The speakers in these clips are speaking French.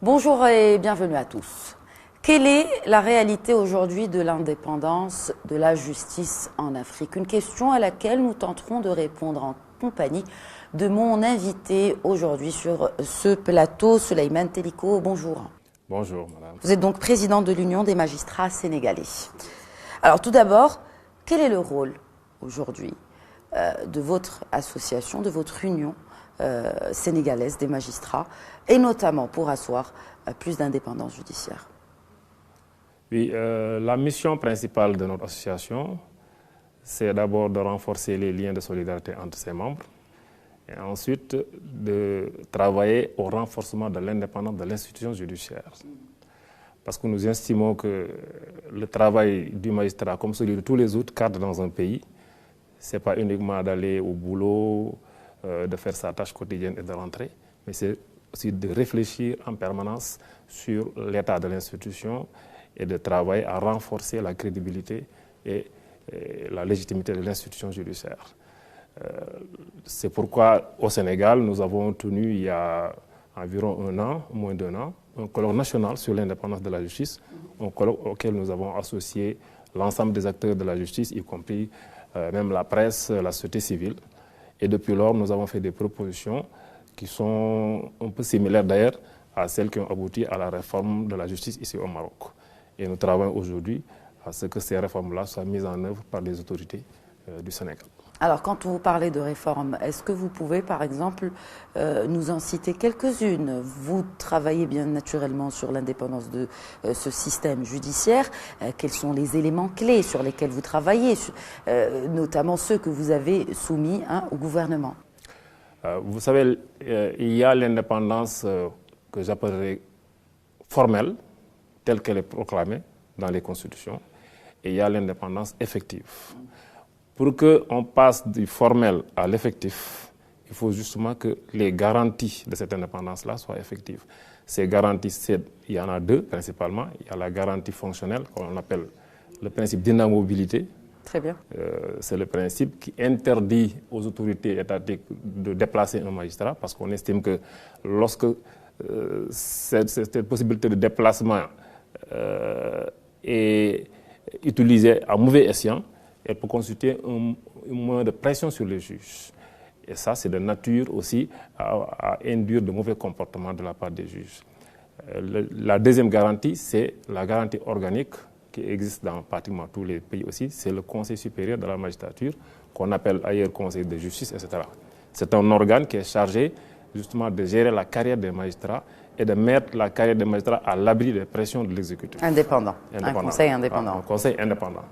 Bonjour et bienvenue à tous. Quelle est la réalité aujourd'hui de l'indépendance de la justice en Afrique? Une question à laquelle nous tenterons de répondre en compagnie de mon invité aujourd'hui sur ce plateau, Souleymane Teliko. Bonjour. Bonjour, madame. Vous êtes donc président de l'Union des magistrats sénégalais. Alors tout d'abord, quel est le rôle aujourd'hui de votre association, de votre union sénégalaise des magistrats, et notamment pour asseoir plus d'indépendance judiciaire? Oui, la mission principale de notre association, c'est d'abord de renforcer les liens de solidarité entre ses membres et ensuite de travailler au renforcement de l'indépendance de l'institution judiciaire. Parce que nous estimons que le travail du magistrat, comme celui de tous les autres cadres dans un pays, ce n'est pas uniquement d'aller au boulot, de faire sa tâche quotidienne et de rentrer, mais c'est aussi de réfléchir en permanence sur l'état de l'institution et de travailler à renforcer la crédibilité et la légitimité de l'institution judiciaire. C'est pourquoi au Sénégal, nous avons tenu il y a environ un an, moins d'un an, un colloque national sur l'indépendance de la justice, un colloque auquel nous avons associé l'ensemble des acteurs de la justice, y compris même la presse, la société civile. Et depuis lors, nous avons fait des propositions qui sont un peu similaires d'ailleurs à celles qui ont abouti à la réforme de la justice ici au Maroc. Et nous travaillons aujourd'hui à ce que ces réformes-là soient mises en œuvre par les autorités du Sénégal. Alors, quand vous parlez de réforme, est-ce que vous pouvez, par exemple, nous en citer quelques-unes? Vous travaillez bien naturellement sur l'indépendance de ce système judiciaire. Quels sont les éléments clés sur lesquels vous travaillez, notamment ceux que vous avez soumis au gouvernement? Vous savez, il y a l'indépendance que j'appellerais formelle, telle qu'elle est proclamée dans les constitutions, et il y a l'indépendance effective. Pour qu'on passe du formel à l'effectif, il faut justement que les garanties de cette indépendance-là soient effectives. Ces garanties, il y en a deux principalement. Il y a la garantie fonctionnelle, qu'on appelle le principe d'inamobilité. Très bien. C'est le principe qui interdit aux autorités étatiques de déplacer un magistrat, parce qu'on estime que lorsque cette possibilité de déplacement est utilisée à mauvais escient, elle peut constituer un moyen de pression sur les juges. Et ça, c'est de nature aussi à induire de mauvais comportements de la part des juges. La deuxième garantie, c'est la garantie organique qui existe dans pratiquement tous les pays aussi. C'est le Conseil supérieur de la magistrature, qu'on appelle ailleurs Conseil de justice, etc. C'est un organe qui est chargé justement de gérer la carrière des magistrats et de mettre la carrière des magistrats à l'abri des pressions de l'exécutif. Indépendant. Un conseil indépendant. Un conseil indépendant.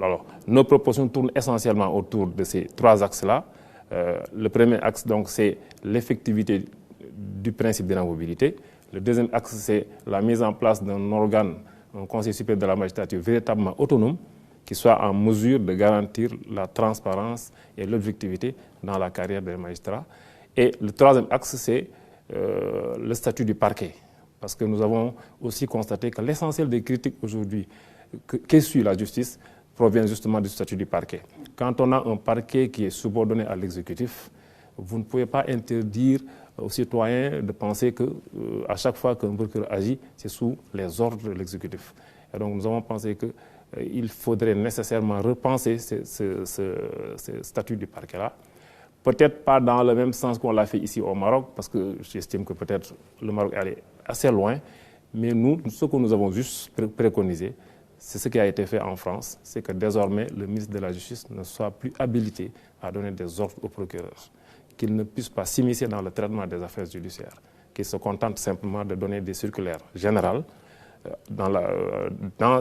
Alors, nos propositions tournent essentiellement autour de ces trois axes-là. Le premier axe, donc, c'est l'effectivité du principe d'inamobilité. Le deuxième axe, c'est la mise en place d'un organe, un conseil supérieur de la magistrature véritablement autonome, qui soit en mesure de garantir la transparence et l'objectivité dans la carrière des magistrats. Et le troisième axe, c'est le statut du parquet. Parce que nous avons aussi constaté que l'essentiel des critiques aujourd'hui qu'essuie la justice provient justement du statut du parquet. Quand on a un parquet qui est subordonné à l'exécutif, vous ne pouvez pas interdire aux citoyens de penser qu'à chaque fois qu'un procureur agit, c'est sous les ordres de l'exécutif. Et donc nous avons pensé qu'il faudrait nécessairement repenser ce statut du parquet-là. Peut-être pas dans le même sens qu'on l'a fait ici au Maroc, parce que j'estime que peut-être le Maroc est allé assez loin, mais nous, ce que nous avons juste préconisé, c'est ce qui a été fait en France, c'est que désormais le ministre de la Justice ne soit plus habilité à donner des ordres au procureur, qu'il ne puisse pas s'immiscer dans le traitement des affaires judiciaires, qu'il se contente simplement de donner des circulaires générales,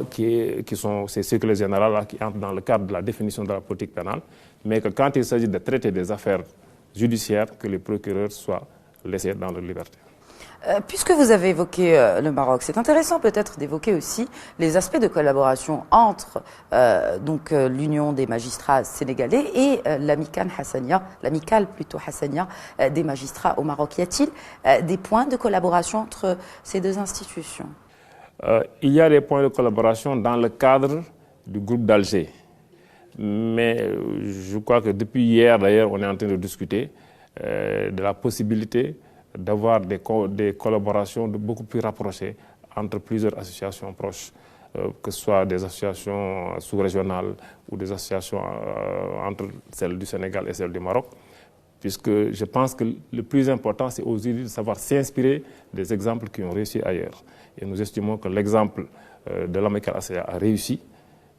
qui sont ces circulaires générales qui entrent dans le cadre de la définition de la politique pénale, mais que quand il s'agit de traiter des affaires judiciaires, que les procureurs soient laissés dans leur liberté. Puisque vous avez évoqué le Maroc, c'est intéressant peut-être d'évoquer aussi les aspects de collaboration entre l'Union des magistrats sénégalais et l'amicale Hassania des magistrats au Maroc. Y a-t-il des points de collaboration entre ces deux institutions? Il y a des points de collaboration dans le cadre du groupe d'Alger. Mais je crois que depuis hier, d'ailleurs, on est en train de discuter de la possibilité d'avoir des collaborations beaucoup plus rapprochées entre plusieurs associations proches, que ce soit des associations sous-régionales ou des associations entre celles du Sénégal et celles du Maroc, puisque je pense que le plus important, c'est aussi de savoir s'inspirer des exemples qui ont réussi ailleurs. Et nous estimons que l'exemple de l'Amicale ACEA a réussi,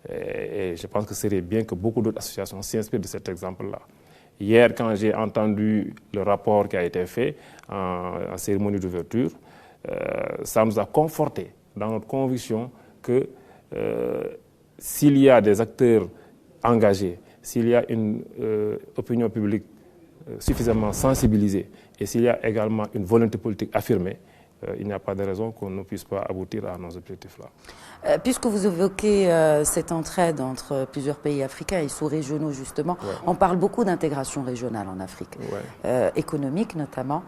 et je pense que ce serait bien que beaucoup d'autres associations s'inspirent de cet exemple-là. Hier, quand j'ai entendu le rapport qui a été fait en cérémonie d'ouverture, ça nous a confortés dans notre conviction que s'il y a des acteurs engagés, s'il y a une opinion publique suffisamment sensibilisée et s'il y a également une volonté politique affirmée, il n'y a pas de raison qu'on ne puisse pas aboutir à nos objectifs-là. Puisque vous évoquez cette entraide entre plusieurs pays africains et sous-régionaux, justement, on parle beaucoup d'intégration régionale en Afrique, économique notamment,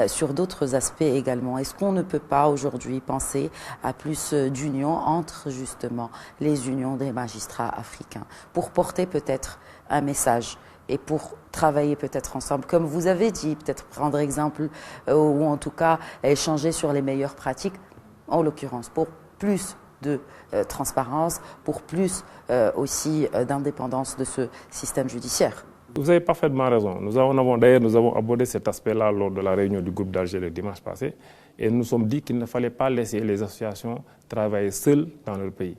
sur d'autres aspects également. Est-ce qu'on ne peut pas aujourd'hui penser à plus d'union entre justement les unions des magistrats africains pour porter peut-être un message et pour travailler peut-être ensemble, comme vous avez dit, peut-être prendre exemple ou en tout cas échanger sur les meilleures pratiques, en l'occurrence, pour plus de transparence, pour plus aussi d'indépendance de ce système judiciaire. Vous avez parfaitement raison. Nous avons abordé cet aspect-là lors de la réunion du groupe d'Alger le dimanche passé et nous nous sommes dit qu'il ne fallait pas laisser les associations travailler seules dans leur pays,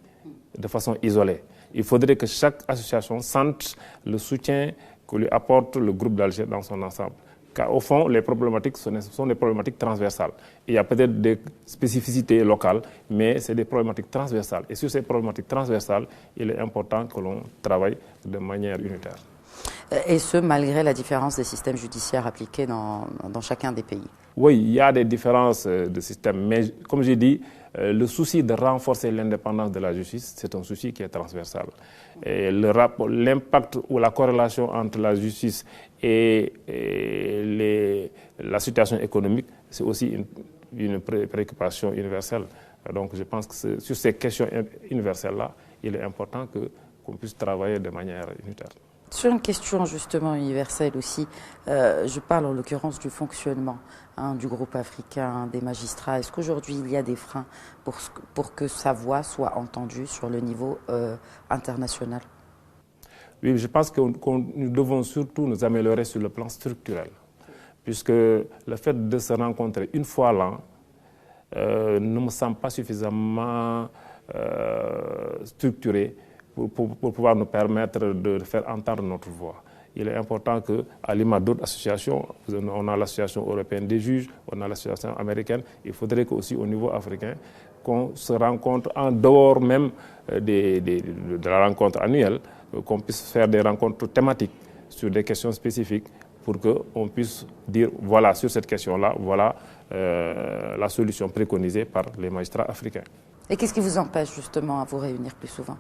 de façon isolée. Il faudrait que chaque association sente le soutien que lui apporte le groupe d'Alger dans son ensemble. Car au fond, les problématiques sont des problématiques transversales. Il y a peut-être des spécificités locales, mais c'est des problématiques transversales. Et sur ces problématiques transversales, il est important que l'on travaille de manière unitaire. Et ce, malgré la différence des systèmes judiciaires appliqués dans chacun des pays. Oui, il y a des différences de systèmes, mais comme j'ai dit, le souci de renforcer l'indépendance de la justice, c'est un souci qui est transversal. Et l'impact ou la corrélation entre la justice et la situation économique, c'est aussi une préoccupation universelle. Donc je pense que sur ces questions universelles-là, il est important qu'on puisse travailler de manière unitaire. Sur une question justement universelle aussi, je parle en l'occurrence du fonctionnement du groupe africain des magistrats. Est-ce qu'aujourd'hui il y a des freins pour que sa voix soit entendue sur le niveau international? Oui, je pense que nous devons surtout nous améliorer sur le plan structurel, puisque le fait de se rencontrer une fois l'an ne me semble pas suffisamment structuré pour pouvoir nous permettre de faire entendre notre voix. Il est important qu'à l'image d'autres associations, on a l'association européenne des juges, on a l'association américaine, il faudrait qu'aussi au niveau africain, qu'on se rencontre en dehors même de la rencontre annuelle, qu'on puisse faire des rencontres thématiques sur des questions spécifiques pour qu'on puisse dire, voilà, sur cette question-là, voilà la solution préconisée par les magistrats africains. Et qu'est-ce qui vous empêche justement à vous réunir plus souvent?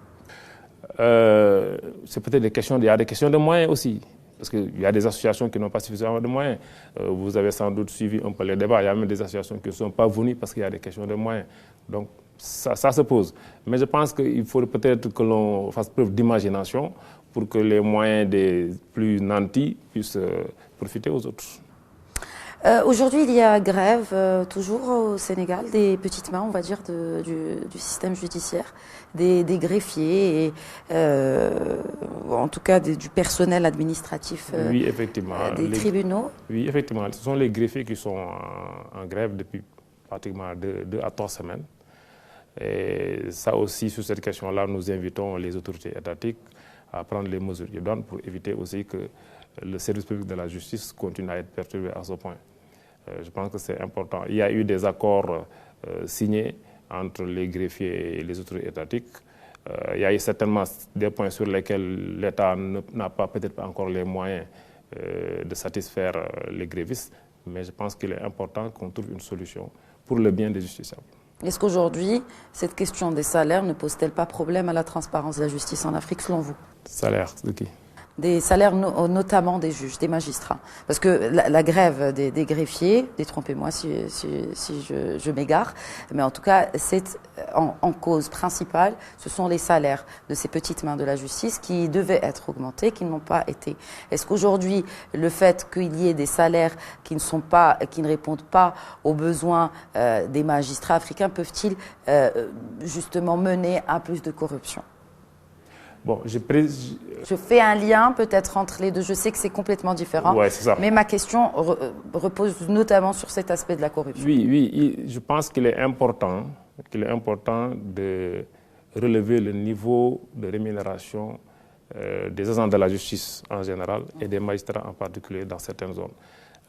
C'est peut-être il y a des questions de moyens aussi, parce qu'il y a des associations qui n'ont pas suffisamment de moyens. Vous avez sans doute suivi un peu les débats, il y a même des associations qui ne sont pas venues parce qu'il y a des questions de moyens. Donc ça se pose. Mais je pense qu'il faut peut-être que l'on fasse preuve d'imagination pour que les moyens des plus nantis puissent profiter aux autres. Aujourd'hui, il y a grève toujours au Sénégal des petites mains, on va dire, du système judiciaire, des greffiers et en tout cas du personnel administratif oui, effectivement. Des tribunaux. Oui, effectivement. Ce sont les greffiers qui sont en grève depuis pratiquement 2 à 3 semaines. Et ça aussi, sur cette question-là, nous invitons les autorités étatiques à prendre les mesures idoines pour éviter aussi que le service public de la justice continue à être perturbé à ce point. Je pense que c'est important. Il y a eu des accords signés entre les greffiers et les autorités étatiques. Il y a eu certainement des points sur lesquels l'État n'a peut-être pas encore les moyens de satisfaire les grévistes, mais je pense qu'il est important qu'on trouve une solution pour le bien des justiciables. Est-ce qu'aujourd'hui, cette question des salaires ne pose-t-elle pas problème à la transparence de la justice en Afrique, selon vous? Salaire de qui? des salaires notamment des juges, des magistrats. Parce que la grève des greffiers, détrompez-moi si je m'égare, mais en tout cas, c'est en cause principale, ce sont les salaires de ces petites mains de la justice qui devaient être augmentés, qui n'ont pas été. Est-ce qu'aujourd'hui, le fait qu'il y ait des salaires qui ne répondent pas aux besoins des magistrats africains, peuvent-ils justement mener à plus de corruption? Bon, je fais un lien peut-être entre les deux. Je sais que c'est complètement différent, ouais, c'est ça. Mais ma question repose notamment sur cet aspect de la corruption. Oui, je pense qu'il est important de relever le niveau de rémunération des agents de la justice en général et des magistrats en particulier dans certaines zones.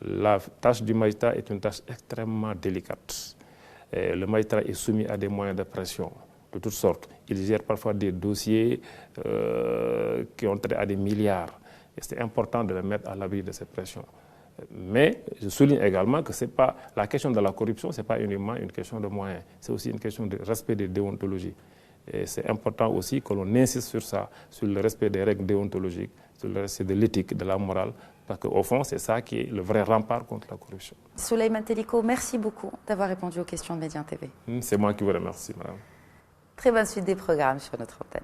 La tâche du magistrat est une tâche extrêmement délicate. Le magistrat est soumis à des moyens de pression de toutes sortes. Il gère parfois des dossiers qui ont trait à des milliards. Et c'est important de le mettre à l'abri de ces pressions. Mais je souligne également que la question de la corruption, ce n'est pas uniquement une question de moyens, c'est aussi une question de respect des déontologies. Et c'est important aussi que l'on insiste sur ça, sur le respect des règles déontologiques, sur le respect de l'éthique, de la morale, parce qu'au fond, c'est ça qui est le vrai rempart contre la corruption. Souleymane Teliko, merci beaucoup d'avoir répondu aux questions de Médien TV. C'est moi qui vous remercie, madame. Très bonne suite des programmes sur notre antenne.